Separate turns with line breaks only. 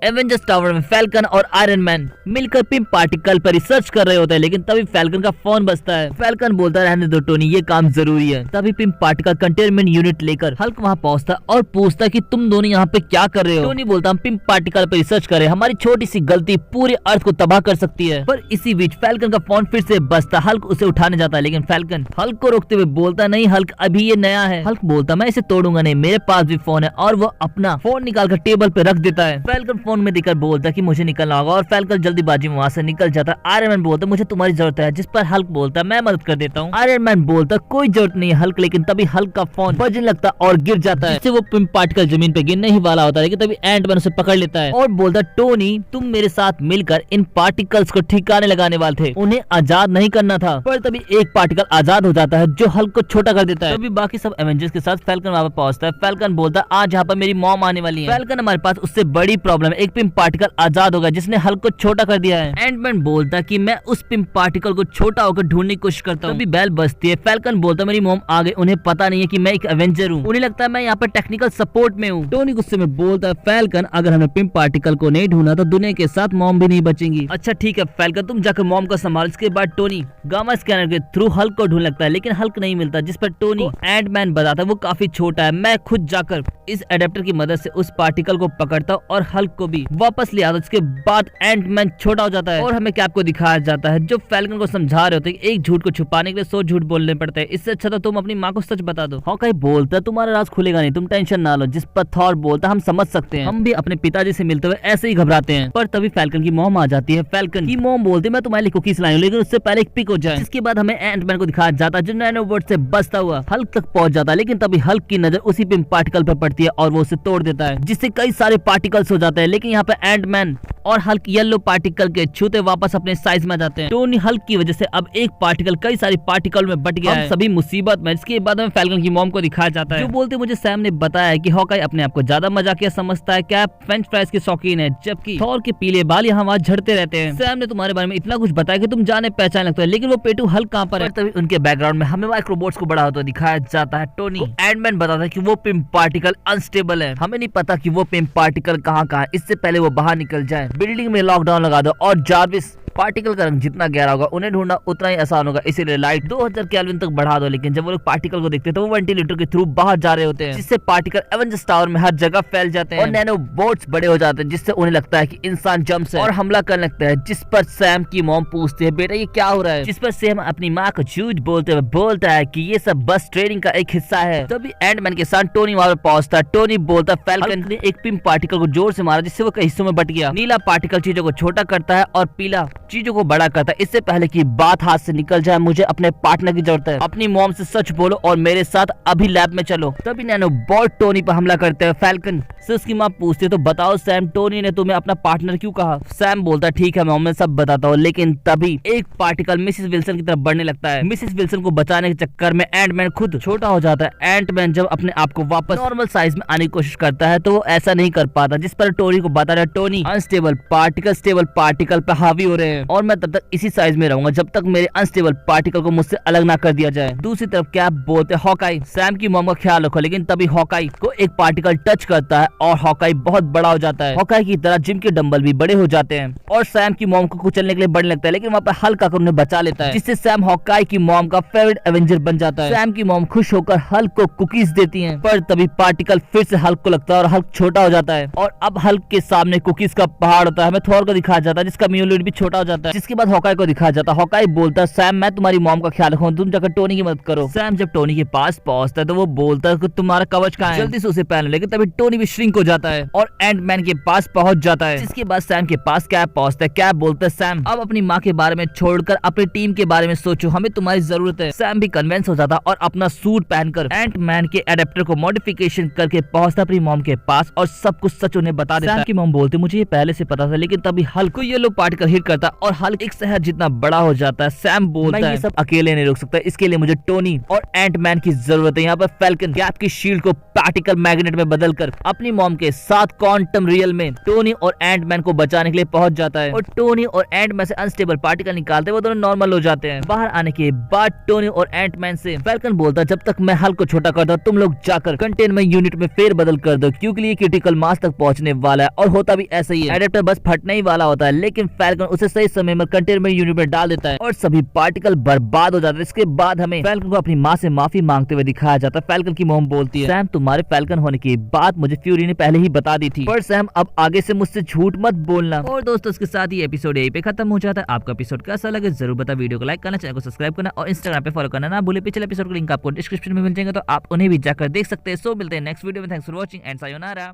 Avengers tower में falcon और iron man मिलकर पिंप पार्टिकल पर रिसर्च कर रहे होते हैं, लेकिन तभी फैल्कन का फोन बजता है। फैल्कन बोलता है रहने दो टोनी, ये काम जरूरी है। तभी पिंप पार्टिकल कंटेनमेंट यूनिट लेकर हल्क वहाँ पहुँचता है और पूछता है कि तुम दोनों यहाँ पे क्या कर रहे हो। टोनी बोलता हम पिंप पार्टिकल पर रिसर्च कर रहे हैं, हमारी छोटी सी गलती पूरे अर्थ को तबाह कर सकती है। पर इसी बीच फैल्कन का फोन फिर से बजता, हल्क उसे उठाने जाता है, लेकिन फैल्कन हल्क को रोकते हुए बोलता नहीं हल्क अभी ये नया है। हल्क बोलता मैं इसे तोड़ूंगा नहीं, मेरे पास भी फोन है, और वो अपना फोन निकालकर टेबल पे रख देता है। फैल्कन फोन में देकर बोलता कि मुझे निकलना होगा और फैल्कन जल्दीबाजी में वहाँ से निकल जाता है। आयरन मैन बोलता मुझे तुम्हारी जरूरत है, जिस पर हल्क बोलता मैं मदद कर देता हूँ। आयरन मैन बोलता कोई जरूरत नहीं है हल्क, लेकिन तभी हल्क का फोन बजने लगता और गिर जाता है, जिससे वो पिंप पार्टिकल जमीन पे गिरने ही वाला होता है, लेकिन तभी एंट मैन उसे पकड़ लेता है और बोलता टोनी तुम मेरे साथ मिलकर इन पार्टिकल्स को ठिकाने लगाने वाले थे, उन्हें आजाद नहीं करना था। पर तभी एक पार्टिकल आजाद हो जाता है जो हल्क को छोटा कर देता है। तभी बाकी सब एवेंजर्स के साथ फैल्कन वहाँ पहुंचता है। फैल्कन बोलता आज यहाँ पर मेरी मॉम आने वाली है। फैल्कन हमारे पास उससे बड़ी प्रॉब्लम है, एक पिंप पार्टिकल आजाद होगा जिसने हल्क को छोटा कर दिया है। एंटमैन बोलता कि मैं उस पिंप पार्टिकल को छोटा होकर ढूंढने की कोशिश करता हूँ। तभी बेल बजती है। फैल्कन बोलता मेरी मॉम आ गई, उन्हें पता नहीं है कि मैं एक एवेंजर हूँ, उन्हें लगता है मैं यहाँ पर टेक्निकल सपोर्ट में हूँ। टोनी गुस्से में बोलता है फैल्कन अगर हमें पिंप पार्टिकल को नहीं ढूंढा तो दुनिया के साथ मॉम भी नहीं बचेंगी। अच्छा ठीक है फैल्कन तुम जाकर मॉम को संभाल। इसके बाद टोनी गामा स्कैनर के थ्रू हल्क को ढूंढ लगता है, लेकिन हल्क नहीं मिलता, जिस पर टोनी एंटमैन बताता है वो काफी छोटा है। मैं खुद जाकर इस एडेप्टर की मदद से उस पार्टिकल को पकड़ता हूँ और हल्क को भी वापस ले आता। इसके बाद एंटमैन छोटा हो जाता है और हमें कैप को दिखाया जाता है जो फैल्कन को समझा रहे होते हैं कि एक झूठ को छुपाने के लिए 100 झूठ बोलने पड़ते हैं, इससे अच्छा तो तुम अपनी माँ को सच बता दो। हॉकाई बोलता तुम्हारा राज खुलेगा नहीं, तुम टेंशन ना लो। जिस पर थॉर बोलता हम समझ सकते हैं, हम भी अपने पिताजी से मिलते हुए ऐसे ही घबराते हैं। पर तभी फैल्कन की मॉम आ जाती है। फैल्कन की मॉम बोलती मैं तुम्हारे लिए कुकीज लाई हूं, लेकिन उससे पहले एक पिक हो जाए। इसके बाद हमें एंटमैन को दिखाया जाता है जो नैनोबोट से बचता हुआ हल्क तक पहुंच जाता है, लेकिन तभी हल्क की नजर उसी पिंप पार्टिकल पर पड़ती है और वो उसे तोड़ देता है, जिससे कई सारे पार्टिकल्स हो जाते हैं। लेकिन यहाँ पे एंटमैन और हल्क येलो पार्टिकल के छूते वापस अपने साइज में जाते हैं। टोनी हल्क की वजह से अब एक पार्टिकल कई सारी पार्टिकल में बट गया है, सभी मुसीबत में। इसके बाद हमें फैल्कन की मॉम को दिखाया जाता है जो बोलते मुझे सैम ने बताया है कि हॉकाई अपने आप को ज्यादा मजाकिया समझता है, क्या फ्रेंच फ्राइज के शौकीन है, जबकि थॉर के पीले बाल यहाँ वहाँ झड़ते रहते हैं। सैम ने तुम्हारे बारे में इतना कुछ बताया कि तुम जाने पहचान लगता है, लेकिन वो पेटू हल्क कहाँ पर है। तभी उनके बैकग्राउंड में हमें माइक्रोबोट्स को बड़ा होता दिखाया जाता है। टोनी एंटमैन बताता है कि वो पिंप पार्टिकल अनस्टेबल है, हमें नहीं पता कि वो पिंप पार्टिकल कहाँ है, इससे पहले वो बाहर निकल जाए। बिल्डिंग में लॉकडाउन लगा दो और जार्विस पार्टिकल का रंग जितना गहरा होगा उन्हें ढूंढना उतना ही आसान होगा, इसीलिए लाइट 2000 केल्विन तक बढ़ा दो। लेकिन जब वो लोग पार्टिकल को देखते हैं तो वो वेंटिलेटर के थ्रू बाहर जा रहे होते हैं, जिससे पार्टिकल एवेंजर्स टावर में हर जगह फैल जाते हैं और नैनो बोट्स बड़े हो जाते हैं, जिससे उन्हें लगता है कि इंसान जम्प्स है और हमला करने लगता है। जिस पर सैम की मॉम पूछती है बेटा ये क्या हो रहा है, जिस पर सैम अपनी माँ को झूठ बोलते हुए बोलता है कि ये सब बस ट्रेनिंग का एक हिस्सा है। तभी एंटमैन के साथ टोनी वहां पर पहुंचता है। टोनी बोलता है फैल्कन ने एक पिंप पार्टिकल को जोर से मारा, जिससे वो कई हिस्सों में बट गया। नीला पार्टिकल चीजों को छोटा करता है और पीला चीजों को बड़ा करता है। इससे पहले कि बात हाथ से निकल जाए मुझे अपने पार्टनर की जरूरत है, अपनी मॉम से सच बोलो और मेरे साथ अभी लैब में चलो। तभी नैनो बॉट टोनी पर हमला करते हैं। फैल्कन से उसकी माँ पूछती है तो बताओ सैम टोनी ने तुम्हें अपना पार्टनर क्यों कहा। सैम बोलता ठीक है मॉम मैं सब बताता हूँ। लेकिन तभी एक पार्टिकल मिसेस विल्सन की तरफ बढ़ने लगता है। मिसेस विल्सन को बचाने के चक्कर में एंटमैन खुद छोटा हो जाता है। एंटमैन जब अपने आप को वापस नॉर्मल साइज में आने की कोशिश करता है तो वो ऐसा नहीं कर पाता, जिस पर टोनी को बता रहा है Tony unstable particle stable particle पर हावी हो रहे हैं और मैं तब तक इसी साइज में रहूंगा जब तक मेरे अनस्टेबल पार्टिकल को मुझसे अलग ना कर दिया जाए। दूसरी तरफ क्या बोलते हैं हॉकाई सैम की मॉम का ख्याल रखो, लेकिन तभी हॉकाई को एक पार्टिकल टच करता है और हॉकाई बहुत बड़ा हो जाता है। हॉकाई की तरह जिम के डंबल भी बड़े हो जाते हैं और सैम की मॉम को कुचलने के लिए बढ़ने लगता है, लेकिन वहाँ पे हल्क आकर उन्हें बचा लेता है, जिससे सैम हॉकाई की मॉम का फेवरेट एवेंजर बन जाता है। सैम की मॉम खुश होकर हल्क को कुकीज देती है, पर तभी पार्टिकल फिर से हल्क को लगता है और हल्क छोटा हो जाता है और अब हल्क के सामने कुकीज का पहाड़ होता है। हमें थॉर को दिखाया जाता है जिसका म्यूलिट भी छोटा हो जाता है, जिसके बाद हॉकाई को दिखाया जाता है। हॉकाई बोलता है सैम मैं तुम्हारी मॉम का ख्याल रखूं, तुम जाकर टोनी की मदद करो। सैम जब टोनी के पास पहुंचता है तो वो बोलता है कि तुम्हारा कवच कहाँ है, जल्दी से उसे पहन लो। लेकिन तभी टोनी भी श्रिंक हो जाता है और एंटमैन के पास पहुंच जाता है, जिसके बाद सैम के पास कैप पहुंचता है। कैप बोलता है सैम अब अपनी माँ के बारे में छोड़कर अपनी टीम के बारे में सोचो, हमें तुम्हारी जरूरत है। सैम भी कन्विंस हो जाता और अपना सूट पहनकर एंटमैन के एडेप्टर को मॉडिफिकेशन करके पहुंचता अपनी मॉम के पास और सब कुछ सच उन्हें बता देता है। सैम की मॉम बोलती मुझे ये पहले से पता था, लेकिन तभी हल्क को येलो पार्टिकल हिट करता और हल्क एक शहर जितना बड़ा हो जाता है। सैम बोलता है ये सब अकेले नहीं रोक सकता, इसके लिए मुझे टोनी और एंट मैन की जरूरत है। यहाँ पर फैल्कन गैप की शील्ड को पार्टिकल मैग्नेट में बदलकर अपनी मॉम के साथ क्वांटम रियल में टोनी और एंट मैन को बचाने के लिए पहुंच जाता है और टोनी और एंट मैन से अनस्टेबल पार्टिकल निकालते वो दोनों नॉर्मल हो जाते हैं। बाहर आने के बाद टोनी और एंट मैन से फैल्कन बोलता है जब तक मैं हल्क को छोटा करता हूं तुम लोग जाकर कंटेनमेंट यूनिट में फेर बदल कर दो, क्योंकि ये क्रिटिकल मास तक पहुंचने वाला है। और होता भी ऐसा ही है, एडेप्टर बस फटने ही वाला होता है, लेकिन फैल्कन उसे सही समय में कंटेनमेंट यूनिट में डाल देता है और सभी पार्टिकल बर्बाद हो जाते हैं। इसके बाद हमें फैल्कन को अपनी माँ से माफी मांगते हुए दिखाया जाता है। फैल्कन की मॉम बोलती है सैम तुम्हारे फैल्कन होने की बात मुझे फ्यूरी ने पहले ही बता दी थी, पर सैम अब आगे से मुझसे झूठ मत बोलना। और दोस्तों इसके साथ ही एपिसोड यहीं पे खत्म हो जाता है। आपका एपिसोड कैसा लगे जरूर बता, वीडियो को लाइक करना, चैनल को सब्सक्राइब करना और इंस्टाग्राम पे फॉलो करना ना भूले। पिछले एपिसोड का लिंक आपको डिस्क्रिप्शन में मिल जाएगा, तो आप उन्हें भी जाकर देख सकते हैं। सो मिलते हैं नेक्स्ट वीडियो में। Thanks for watching and sayonara.